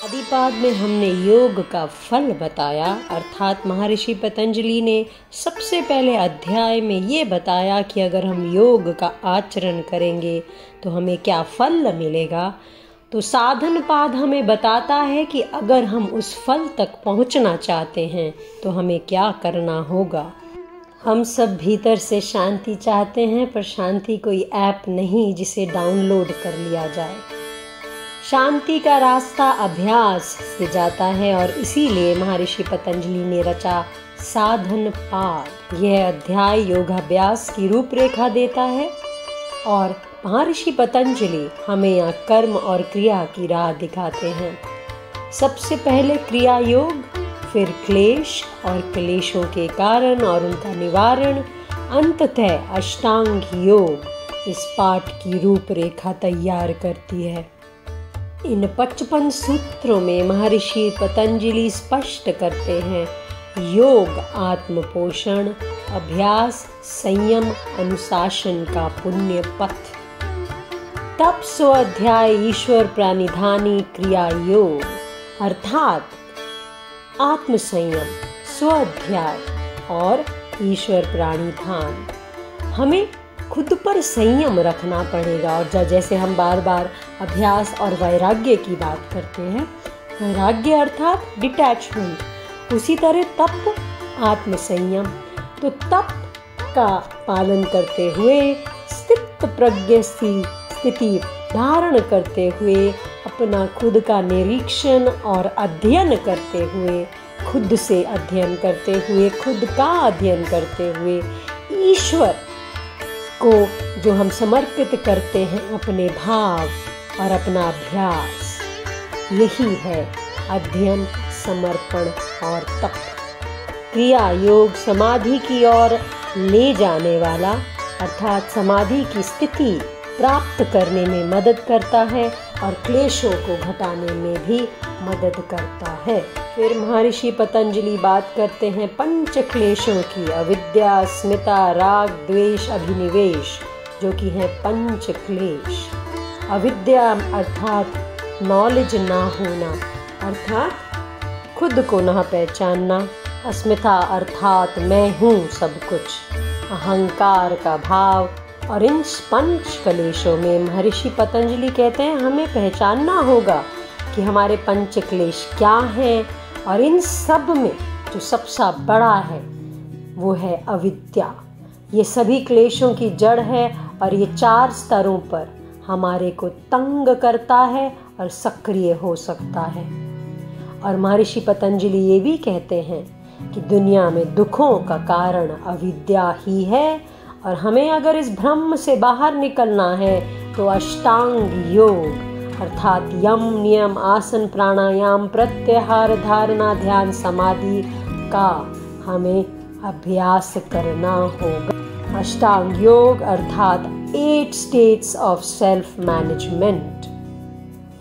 आदिपाद में हमने योग का फल बताया, अर्थात महर्षि पतंजलि ने सबसे पहले अध्याय में ये बताया कि अगर हम योग का आचरण करेंगे तो हमें क्या फल मिलेगा। तो साधन पाद हमें बताता है कि अगर हम उस फल तक पहुंचना चाहते हैं तो हमें क्या करना होगा। हम सब भीतर से शांति चाहते हैं, पर शांति कोई ऐप नहीं जिसे डाउनलोड कर लिया जाए। शांति का रास्ता अभ्यास से जाता है और इसीलिए महर्षि पतंजलि ने रचा साधन पाद। यह अध्याय योगाभ्यास की रूपरेखा देता है और महर्षि पतंजलि हमें यहाँ कर्म और क्रिया की राह दिखाते हैं। सबसे पहले क्रिया योग, फिर क्लेश और क्लेशों के कारण और उनका निवारण, अंततः अष्टांग योग इस पाठ की रूपरेखा तैयार करती है। इन 55 सूत्रों में महर्षि पतंजलि स्पष्ट करते हैं योग आत्म पोषण, अभ्यास, संयम, अनुशासन का पुण्य पथ। तप स्वाध्याय ईश्वर प्रानिधानी क्रिया योग अर्थात आत्म संयम, स्वाध्याय और ईश्वर प्राणिधान। हमें खुद पर संयम रखना पड़ेगा और जैसे हम बार बार अभ्यास और वैराग्य की बात करते हैं, वैराग्य अर्थात डिटैचमेंट, उसी तरह तप आत्म संयम। तो तप का पालन करते हुए, स्थित प्रज्ञ स्थिति धारण करते हुए, अपना खुद का निरीक्षण और अध्ययन करते हुए, खुद से अध्ययन करते हुए, खुद का अध्ययन करते हुए, ईश्वर को जो हम समर्पित करते हैं अपने भाव और अपना अभ्यास, यही है अध्ययन, समर्पण और तप। क्रिया योग समाधि की ओर ले जाने वाला अर्थात समाधि की स्थिति प्राप्त करने में मदद करता है और क्लेशों को घटाने में भी मदद करता है। फिर महर्षि पतंजलि बात करते हैं पंच क्लेशों की, अविद्या, अस्मिता, राग, द्वेष, अभिनिवेश, जो कि है पंच क्लेश। अविद्या अर्थात नॉलेज ना होना, अर्थात खुद को ना पहचानना। अस्मिता अर्थात मैं हूँ सब कुछ, अहंकार का भाव। और इन पंच क्लेशों में महर्षि पतंजलि कहते हैं हमें पहचानना होगा कि हमारे पंच क्लेश क्या हैं, और इन सब में जो सबसे बड़ा है वो है अविद्या। ये सभी क्लेशों की जड़ है और ये 4 स्तरों पर हमारे को तंग करता है और सक्रिय हो सकता है। और महर्षि पतंजलि ये भी कहते हैं कि दुनिया में दुखों का कारण अविद्या ही है, और हमें अगर इस भ्रम से बाहर निकलना है तो अष्टांग योग अर्थात यम, नियम, आसन, प्राणायाम, प्रत्याहार, धारणा, ध्यान, समाधि का हमें अभ्यास करना होगा। अष्टांग योग अर्थात 8 स्टेट्स ऑफ सेल्फ मैनेजमेंट।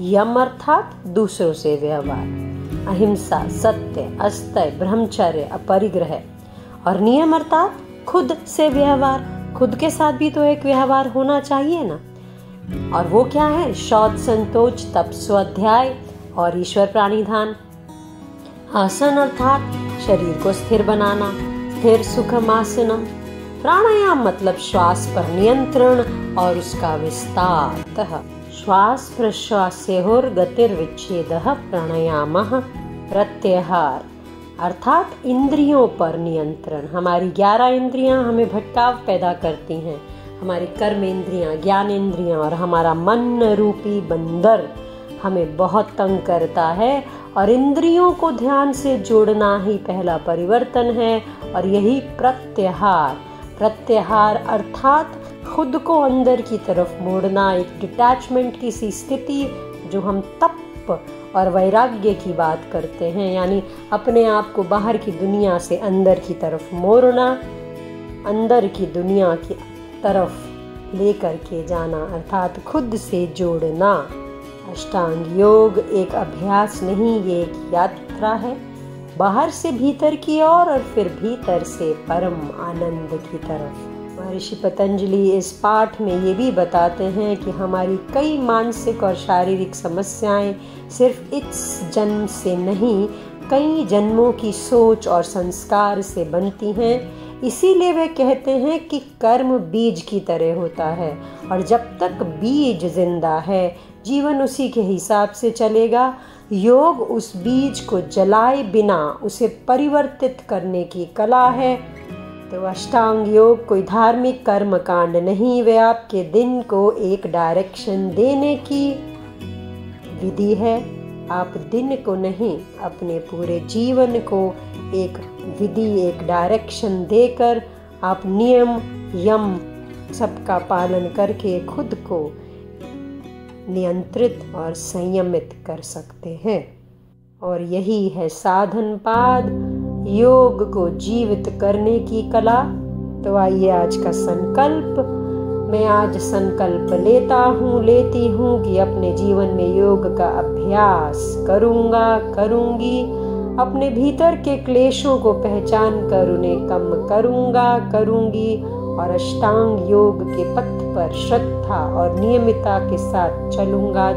यम अर्थात दूसरों से व्यवहार, अहिंसा, सत्य, अस्तय, ब्रह्मचर्य, अपरिग्रह। और नियम अर्थात खुद से व्यवहार, खुद के साथ भी तो एक व्यवहार होना चाहिए ना। और वो क्या है? शौच, संतोष, तप, स्वाध्याय और ईश्वर प्राणिधान। आसन अर्थात शरीर को स्थिर बनाना, स्थिर सुखम आसनम। प्राणायाम मतलब श्वास पर नियंत्रण और उसका विस्तार। श्वास प्रश्वासयोर गतिर्विच्छेदः प्राणायामः। प्रत्याहार अर्थात इंद्रियों पर नियंत्रण। हमारी 11 इंद्रियां हमें भटकाव पैदा करती हैं, हमारी कर्म इंद्रियां, ज्ञान इंद्रियां, और हमारा मन रूपी बंदर हमें बहुत तंग करता है। और इंद्रियों को ध्यान से जोड़ना ही पहला परिवर्तन है, और यही प्रत्याहार। प्रत्याहार अर्थात खुद को अंदर की तरफ मोड़ना, एक डिटैचमेंट की सी स्थिति जो हम तप और वैराग्य की बात करते हैं, यानी अपने आप को बाहर की दुनिया से अंदर की तरफ मोड़ना, अंदर की दुनिया की तरफ लेकर के जाना अर्थात खुद से जोड़ना। अष्टांग योग एक अभ्यास नहीं, ये एक यात्रा है, बाहर से भीतर की ओर और फिर भीतर से परम आनंद की तरफ। महर्षि पतंजलि इस पाठ में ये भी बताते हैं कि हमारी कई मानसिक और शारीरिक समस्याएं सिर्फ इस जन्म से नहीं, कई जन्मों की सोच और संस्कार से बनती हैं। इसीलिए वे कहते हैं कि कर्म बीज की तरह होता है और जब तक बीज जिंदा है जीवन उसी के हिसाब से चलेगा। योग उस बीज को जलाए बिना उसे परिवर्तित करने की कला है। तो अष्टांग योग कोई धार्मिक कर्म कांड नहीं, वे आपके दिन को एक डायरेक्शन देने की विधि है। आप दिन को नहीं, अपने पूरे जीवन को एक विधि, एक डायरेक्शन देकर आप नियम यम सबका पालन करके खुद को नियंत्रित और संयमित कर सकते हैं। और यही है साधन पाद, योग को जीवित करने की कला। तो आइए आज का संकल्प, मैं आज संकल्प लेती हूँ कि अपने जीवन में योग का अभ्यास करूँगी। अपने भीतर के क्लेशों को पहचान कर उन्हें कम करूँगी और अष्टांग योग के पथ पर श्रद्धा और नियमितता के साथ चलूँगा।